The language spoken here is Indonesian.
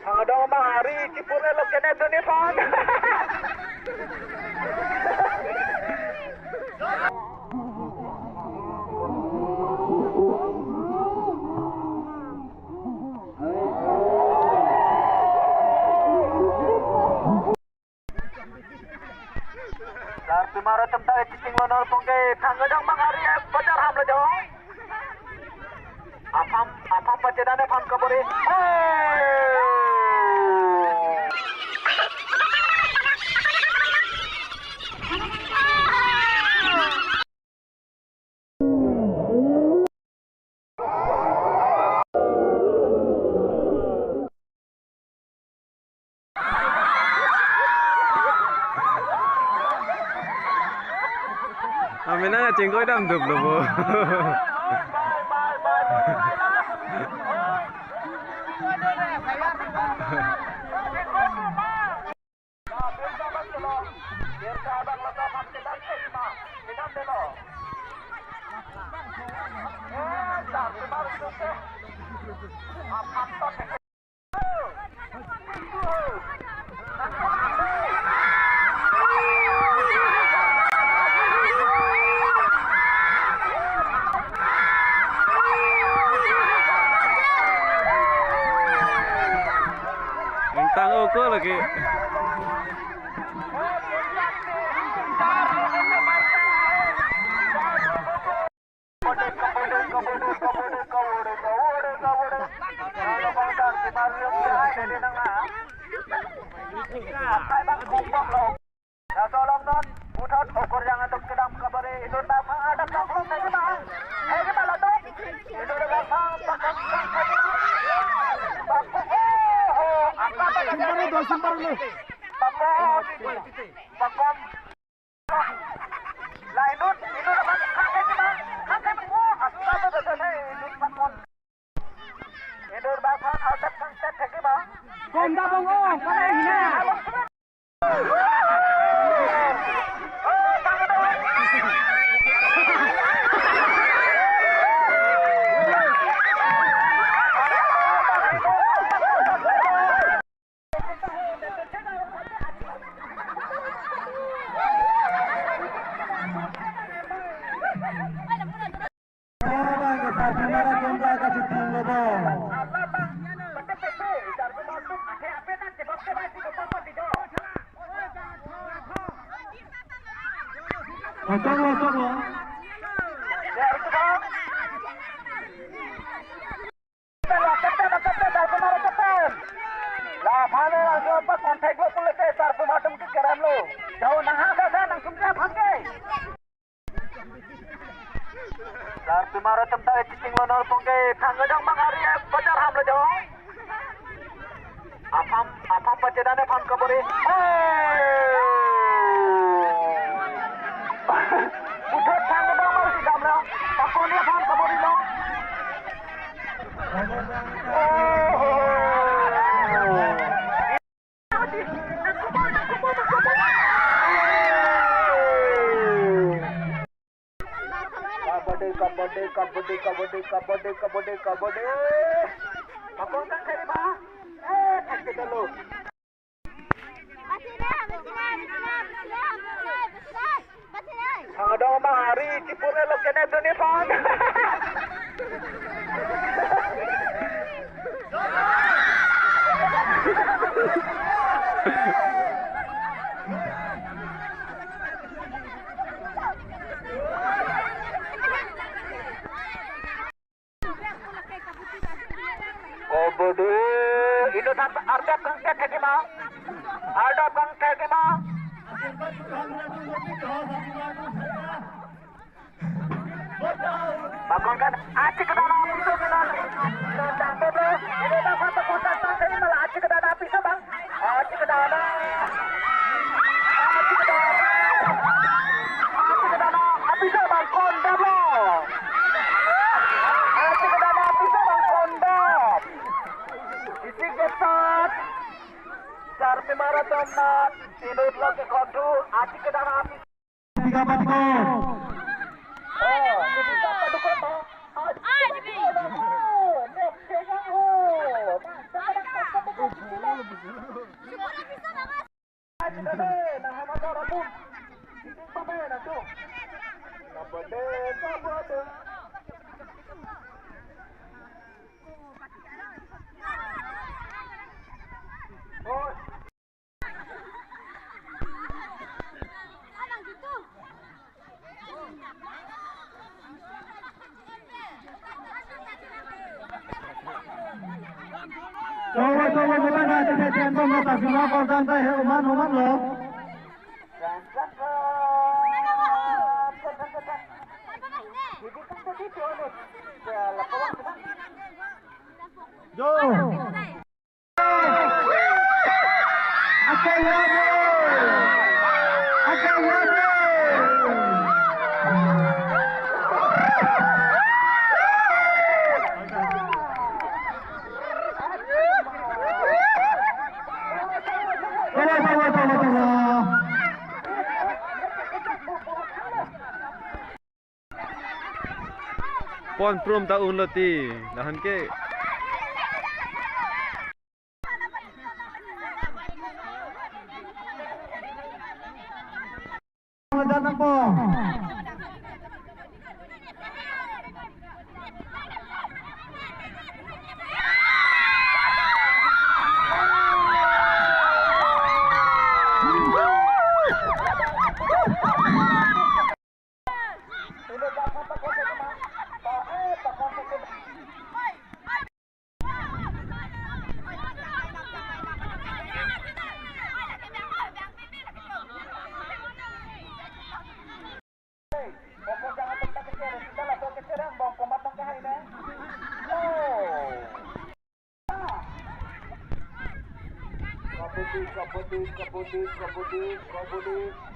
Ang daw mahari, cipure lo kene duni pan. Dar tumara temta cicing lonor pongke tanggadang mahari bajar ham lo jauh. Apam pacedane pan kabore. Mình đang trên coi đâm đục rồi bố. Tang ukur lagi. Tumara temta cicing lonor pongke tanggadang mahari bajar ham lo jauh. Apam pacedane pan kabore. Udah tanggadang mau sidam lo. Pakonia pan kabore lo. Kabade. Pakon kan kari ba? Takde dulu. Ang daw mahari, cipure lo kene duni pan. Bodoh, itu sampai arda kang teke ma, arda kang teke ma. Bakon kan, aci ke dalam pisau bilang, sampai bro, ini dah satu kotak tadi malah aci ke dalam pisau bang, aci ke dalam, pisau bang kondom lo, aci ke dalam pisau bang kondom. Isi gesat, sarpi marathon mat, tidur lo ke kodu, aci ke dalam api. 3 patiko. Oh, jadi apa dukun mo? bukan ada kejadian pemerintah semua kau santai uman loh. Jo. Pon prom taun leti dahan ke. Datang po. Kabudi.